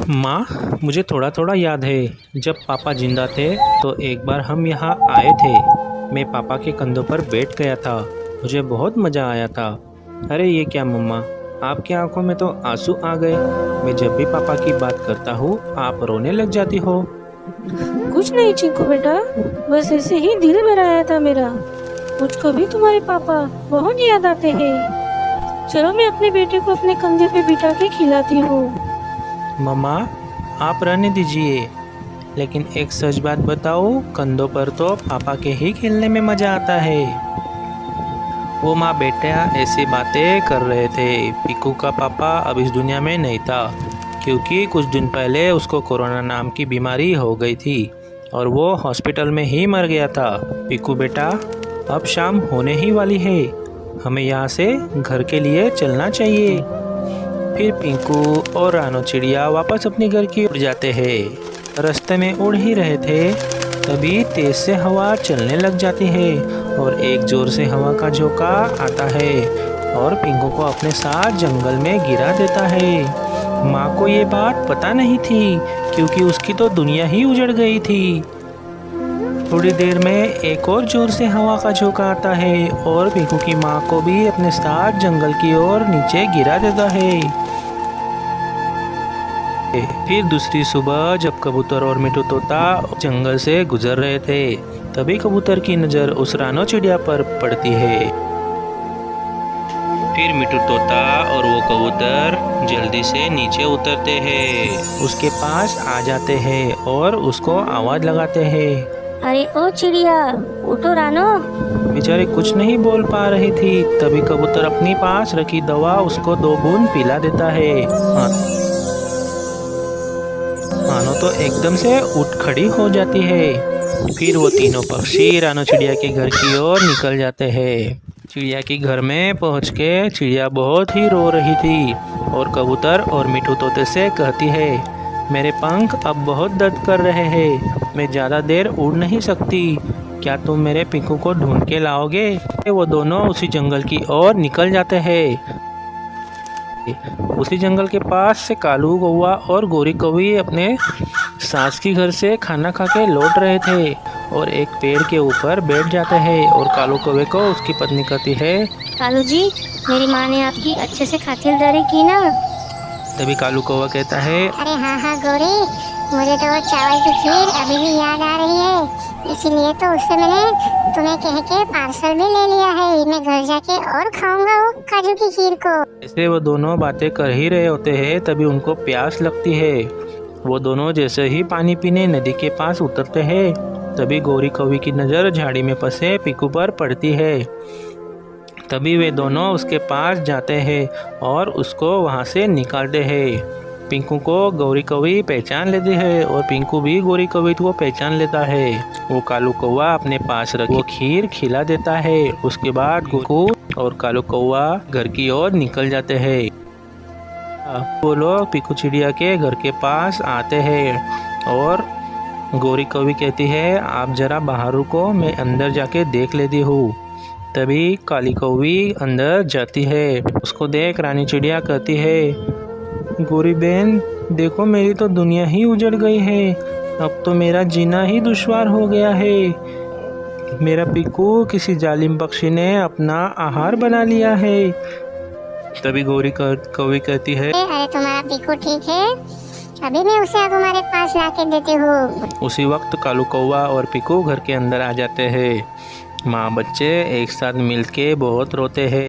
माँ, मुझे थोड़ा थोड़ा याद है जब पापा जिंदा थे तो एक बार हम यहाँ आए थे। मैं पापा के कंधों पर बैठ गया था। मुझे बहुत मज़ा आया था। अरे ये क्या मम्मा, आपकी आंखों में तो आंसू आ गए। मैं जब भी पापा की बात करता हूँ आप रोने लग जाती हो। कुछ नहीं चिंकू बेटा, बस ऐसे ही दिल भर आया था मेरा। मुझको भी तुम्हारे पापा बहुत याद आते हैं। चलो मैं अपने बेटे को अपने कंधे पे बिठा के खिलाती हूँ। मम्मा, आप रहने दीजिए, लेकिन एक सच बात बताओ, कंधों पर तो पापा के ही खेलने में मज़ा आता है। वो माँ बेटा ऐसी बातें कर रहे थे। पीकू का पापा अब इस दुनिया में नहीं था, क्योंकि कुछ दिन पहले उसको कोरोना नाम की बीमारी हो गई थी और वो हॉस्पिटल में ही मर गया था। पीकू बेटा, अब शाम होने ही वाली है, हमें यहाँ से घर के लिए चलना चाहिए। फिर पिंकू और रानो चिड़िया वापस अपने घर की ओर जाते हैं। रास्ते में उड़ ही रहे थे, तभी तेज से हवा चलने लग जाती है और एक जोर से हवा का झोंका आता है और पिंकू को अपने साथ जंगल में गिरा देता है। माँ को ये बात पता नहीं थी, क्योंकि उसकी तो दुनिया ही उजड़ गई थी। थोड़ी देर में एक और जोर से हवा का झोंका आता है और पिंकू की माँ को भी अपने साथ जंगल की ओर नीचे गिरा देता है। फिर दूसरी सुबह जब कबूतर और मिठू तोता जंगल से गुजर रहे थे, तभी कबूतर की नज़र उस रानो चिड़िया पर पड़ती है। फिर मिठू तोता और वो कबूतर जल्दी से नीचे उतरते हैं, उसके पास आ जाते हैं और उसको आवाज़ लगाते हैं। अरे ओ चिड़िया, उठो रानो। बेचारी कुछ नहीं बोल पा रही थी, तभी कबूतर अपनी पास रखी दवा उसको 2 बूंद पिला देता है। रानो तो एकदम से उठ खड़ी हो जाती है। फिर वो तीनों पक्षी रानो चिड़िया के घर की ओर निकल जाते हैं। चिड़िया के घर में पहुंच के चिड़िया बहुत ही रो रही थी और कबूतर और मिठू तोते से कहती है, मेरे पंख अब बहुत दर्द कर रहे हैं, मैं ज़्यादा देर उड़ नहीं सकती, क्या तुम मेरे पिंकू को ढूंढ के लाओगे? वो दोनों उसी जंगल की ओर निकल जाते हैं। उसी जंगल के पास से कालू कौवा और गोरी कौवी अपने सास की घर से खाना खा के लौट रहे थे और एक पेड़ के ऊपर बैठ जाते हैं और कालू कौवे को उसकी पत्नी कहती है, कालू जी, मेरी माँ ने आपकी अच्छे से खातिरदारी की ना? तभी कालू कौवा कहता है, अरे हाँ हाँ गौरी, मुझे तो वो चावल की खीर अभी भी याद आ रही है, इसीलिए तो उससे मैंने तुम्हें कह के पार्सल भी ले लिया है। मैं घर जाके और खाऊंगा वो काजू की खीर को। ऐसे वो दोनों बातें कर ही रहे होते हैं, तभी उनको प्यास लगती है। वो दोनों जैसे ही पानी पीने नदी के पास उतरते हैं, तभी गोरी कौवी की नज़र झाड़ी में फंसे पीकू पर पड़ती है। तभी वे दोनों उसके पास जाते हैं और उसको वहाँ से निकालते हैं। पिंकू को गौरी कौवी पहचान लेती है और पिंकू भी गोरी कौवी को पहचान लेता है। वो कालू कौवा अपने पास रखी वो खीर खिला देता है। उसके बाद पिंकू और कालू कौवा घर की ओर निकल जाते हैं। वो लोग पीकू चिड़िया के घर के पास आते हैं और गोरी कौवी कहती है, आप जरा बाहर रुको, मैं अंदर जाके देख लेती हूँ। तभी काली कौवी अंदर जाती है। उसको देख रानी चिड़िया कहती है, गोरी बहन देखो, मेरी तो दुनिया ही उजड़ गई है, अब तो मेरा जीना ही दुश्वार हो गया है। मेरा पीकू किसी जालिम पक्षी ने अपना आहार बना लिया है। तभी गोरी कौवी कहती है, अरे तुम्हारा पीकू ठीक है, अभी मैं उसे तुम्हारे पास ला के देती हूँ। उसी वक्त कालू कौवा और पीकू घर के अंदर आ जाते हैं। माँ बच्चे एक साथ मिलके बहुत रोते हैं।